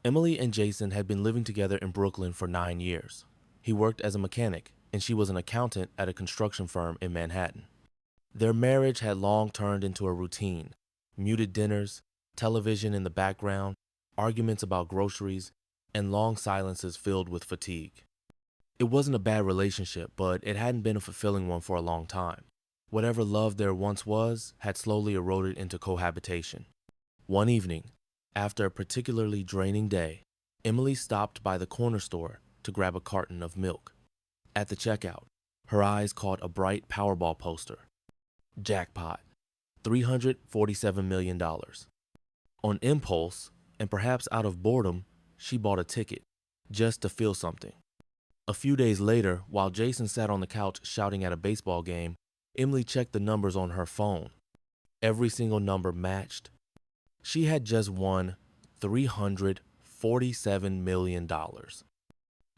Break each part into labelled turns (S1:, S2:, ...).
S1: Emily and Jason had been living together in Brooklyn for 9 years. He worked as a mechanic, and she was an accountant at a construction firm in Manhattan. Their marriage had long turned into a routine: muted dinners, television in the background, arguments about groceries, and long silences filled with fatigue. It wasn't a bad relationship, but it hadn't been a fulfilling one for a long time. Whatever love there once was had slowly eroded into cohabitation. One evening, after a particularly draining day, Emily stopped by the corner store to grab a carton of milk. At the checkout, her eyes caught a bright Powerball poster. Jackpot, $347 million. On impulse, and perhaps out of boredom, she bought a ticket, just to feel something. A few days later, while Jason sat on the couch shouting at a baseball game, Emily checked the numbers on her phone. Every single number matched. She had just won $347 million.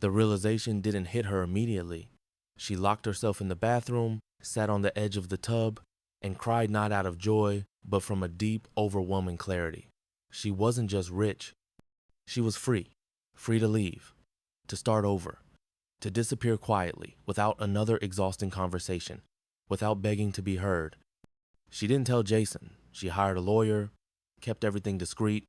S1: The realization didn't hit her immediately. She locked herself in the bathroom, sat on the edge of the tub, and cried not out of joy, but from a deep, overwhelming clarity. She wasn't just rich. She was free. Free to leave, to start over, to disappear quietly without another exhausting conversation, without begging to be heard. She didn't tell Jason. She hired a lawyer, kept everything discreet.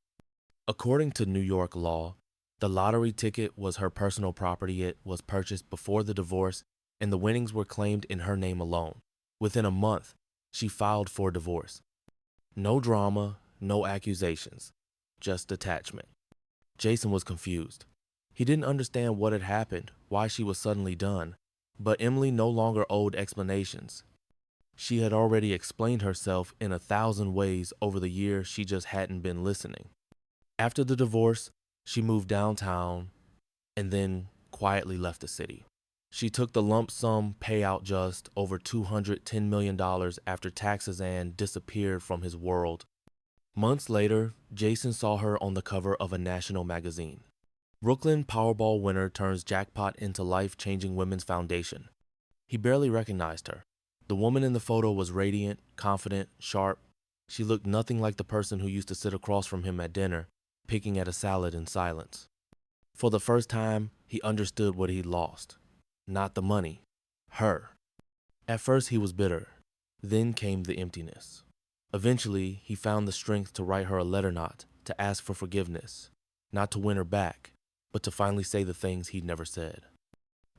S1: According to New York law, the lottery ticket was her personal property. It was purchased before the divorce, and the winnings were claimed in her name alone. Within a month, she filed for divorce. No drama, no accusations, just detachment. Jason was confused. He didn't understand what had happened, why she was suddenly done, but Emily no longer owed explanations. She had already explained herself in 1,000 ways over the years. She just hadn't been listening. After the divorce, she moved downtown and then quietly left the city. She took the lump sum payout, just over $210 million, after taxes, and disappeared from his world. Months later, Jason saw her on the cover of a national magazine. Brooklyn Powerball winner turns jackpot into life-changing women's foundation. He barely recognized her. The woman in the photo was radiant, confident, sharp. She looked nothing like the person who used to sit across from him at dinner, picking at a salad in silence. For the first time, he understood what he'd lost. Not the money, her. At first he was bitter. Then came the emptiness. Eventually, he found the strength to write her a letter, not to ask for forgiveness, not to win her back, but to finally say the things he'd never said.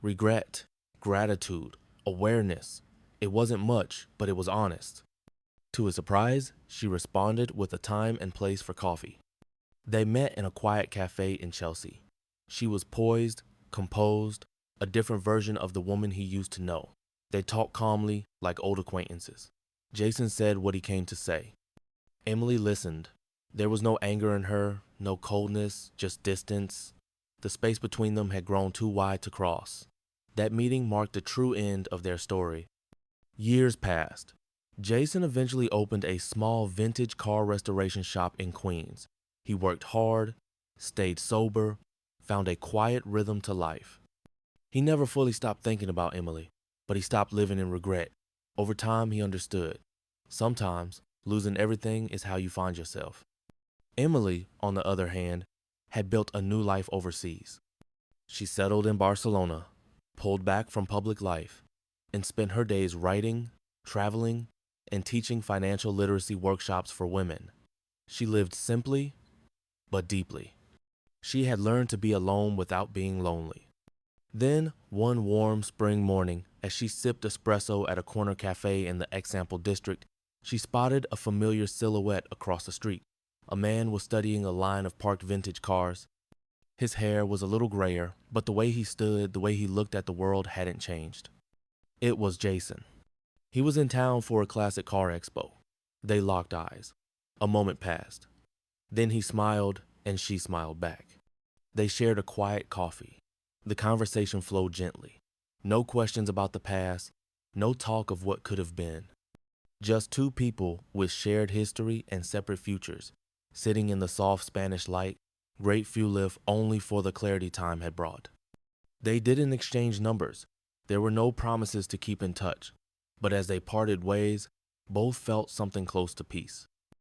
S1: Regret, gratitude, awareness. It wasn't much, but it was honest. To his surprise, she responded with a time and place for coffee. They met in a quiet cafe in Chelsea. She was poised, composed, a different version of the woman he used to know. They talked calmly, like old acquaintances. Jason said what he came to say. Emily listened. There was no anger in her, no coldness, just distance. The space between them had grown too wide to cross. That meeting marked the true end of their story. Years passed. Jason eventually opened a small vintage car restoration shop in Queens. He worked hard, stayed sober, found a quiet rhythm to life. He never fully stopped thinking about Emily, but he stopped living in regret. Over time, he understood. Sometimes, losing everything is how you find yourself. Emily, on the other hand, had built a new life overseas. She settled in Barcelona, pulled back from public life, and spent her days writing, traveling, and teaching financial literacy workshops for women. She lived simply, but deeply. She had learned to be alone without being lonely. Then, one warm spring morning, as she sipped espresso at a corner cafe in the Example district, she spotted a familiar silhouette across the street. A man was studying a line of parked vintage cars. His hair was a little grayer, but the way he stood, the way he looked at the world hadn't changed. It was Jason. He was in town for a classic car expo. They locked eyes. A moment passed. Then he smiled, and she smiled back. They shared a quiet coffee. The conversation flowed gently. No questions about the past, no talk of what could have been. Just two people with shared history and separate futures, sitting in the soft Spanish light, grapefruit lift only for the clarity time had brought. They didn't exchange numbers. There were no promises to keep in touch. But as they parted ways, both felt something close to peace.